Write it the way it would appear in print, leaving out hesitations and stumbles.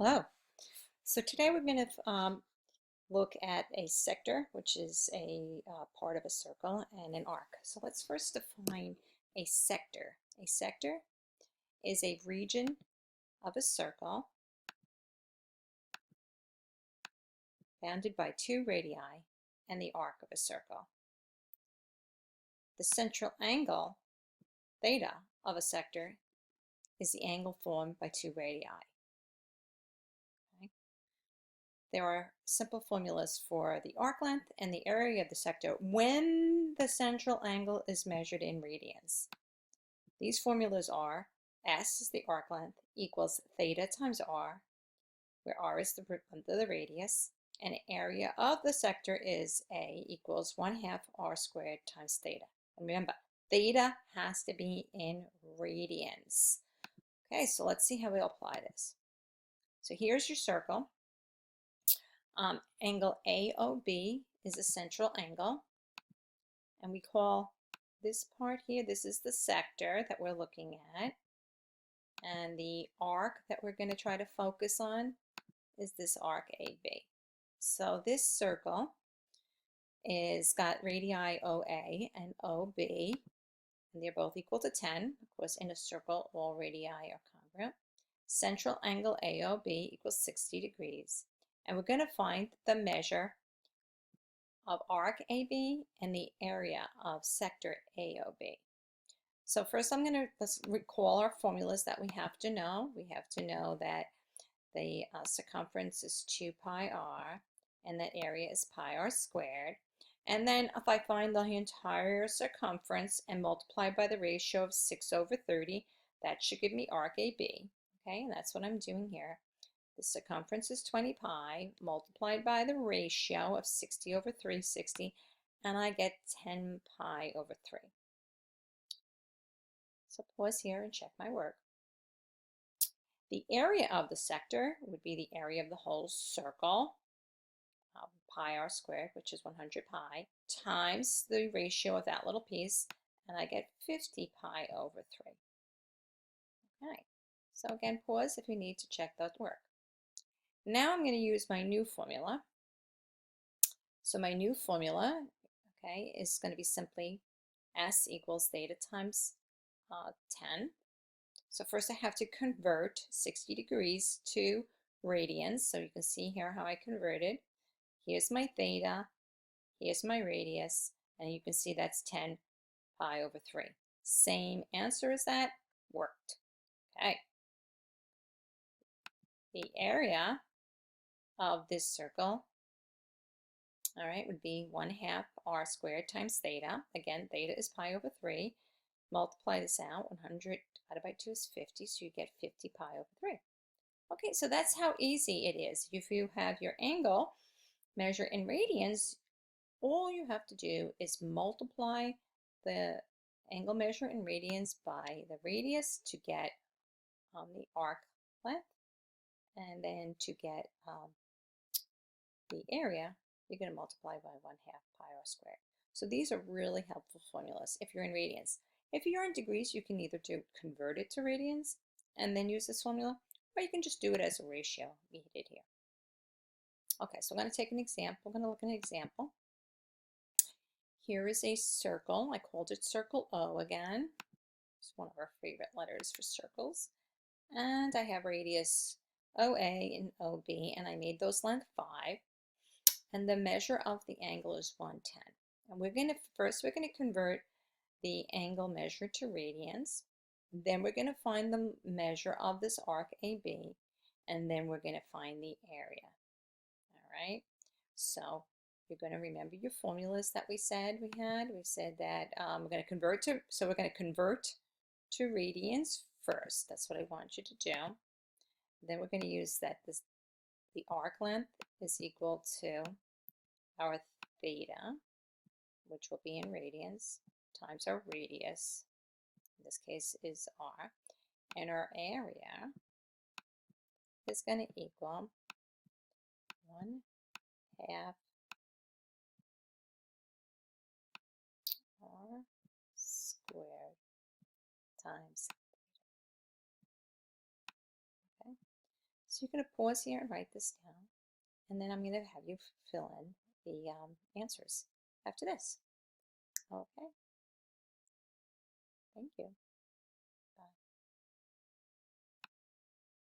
Hello. So today we're going to look at a sector, which is a part of a circle, and an arc. So let's first define a sector. A sector is a region of a circle bounded by two radii and the arc of a circle. The central angle, theta, of a sector is the angle formed by two radii. Okay? There are simple formulas for the arc length and the area of the sector when the central angle is measured in radians. These formulas are S is the arc length equals theta times R, where R is the radius, and area of the sector is A equals 1/2 R squared times theta. And remember, theta has to be in radians. Okay, so let's see how we apply this. So here's your circle. Angle AOB is a central angle, and we call this part here, this is the sector that we're looking at, and the arc that we're going to try to focus on is this arc AB. So this circle is got radii OA and OB, and they're both equal to 10. Of course, in a circle, all radii are congruent. Central angle AOB equals 60 degrees. And we're going to find the measure of arc AB and the area of sector AOB. So first let's recall our formulas that we have to know. We have to know that the circumference is 2 pi r and that area is pi r squared. And then if I find the entire circumference and multiply by the ratio of 6/30, that should give me arc AB. Okay, and that's what I'm doing here. The circumference is 20 pi multiplied by the ratio of 60/360, and I get 10 pi/3. So pause here and check my work. The area of the sector would be the area of the whole circle, pi r squared, which is 100 pi, times the ratio of that little piece, and I get 50 pi/3. Okay, so again, pause if you need to check that work. Now I'm going to use my new formula. So my new formula, okay, is going to be simply S equals theta times 10. So first I have to convert 60 degrees to radians. So you can see here how I converted. Here's my theta, here's my radius, and you can see that's 10 pi/3. Same answer as that, worked. Okay. The area of this circle, all right, would be 1/2 r squared times theta. Again, theta is pi/3. Multiply this out. 100 divided by 2 is 50, so you get 50 pi/3. Okay, so that's how easy it is. If you have your angle measure in radians, all you have to do is multiply the angle measure in radians by the radius to get the arc length, and then to get the area, you're going to multiply by 1/2 pi r squared. So these are really helpful formulas if you're in radians. If you're in degrees, you can either convert it to radians and then use this formula, or you can just do it as a ratio we did here. Okay, so I'm going to take an example. I'm going to look at an example. Here is a circle. I called it circle O again. It's one of our favorite letters for circles. And I have radius OA and OB, and I made those length 5. And the measure of the angle is 110. And we're going to convert the angle measure to radians. Then we're going to find the measure of this arc AB, and then we're going to find the area. All right. So you're going to remember your formulas that we said we had. We said that we're going to convert to radians first. That's what I want you to do. Then we're going to use that the arc length is equal to our theta, which will be in radians, times our radius, in this case is r, and our area is going to equal 1/2 r squared times theta. Okay, So you're going to pause here and write this down, and then I'm going to have you fill in the answers after this. Okay, thank you.